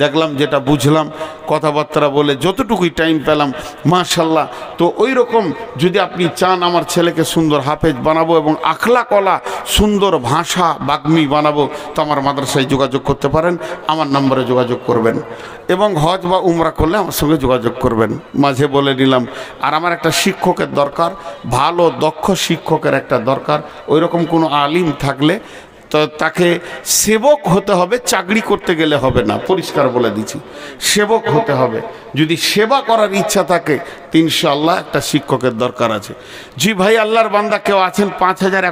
দেখলাম, যেটা বুঝলাম কথাবার্তা বলে যতটুকুই টাইম পেলাম মাশাল্লাহ। তো ওই রকম যদি আপনি চান আমার ছেলেকে সুন্দর হাফেজ বানাবো এবং আখলাকওয়ালা সুন্দর ভাষা বাগ্মী বানাবো, তো আমার মাদ্রাসায় যোগাযোগ করতে পারেন, আমার নম্বরে যোগাযোগ করবেন। এবং হজ বা উমরা করলে আমার সঙ্গে যোগাযোগ করবেন, মাঝে বলে নিলাম। আর আমার একটা শিক্ষকের দরকার, ভালো দক্ষ শিক্ষকের একটা দরকার। ওই রকম কোনো আলিম থাকলে তো তাকে সেবক হতে হবে, চাকরি করতে গেলে হবে না, পরিষ্কার বলে দিচ্ছি, সেবক হতে হবে। যদি সেবা করার ইচ্ছা থাকে ইনশাআল্লাহ একটা শিক্ষকের দরকার আছে। জি ভাই, আল্লাহর বান্দা কেউ আছেন 5,000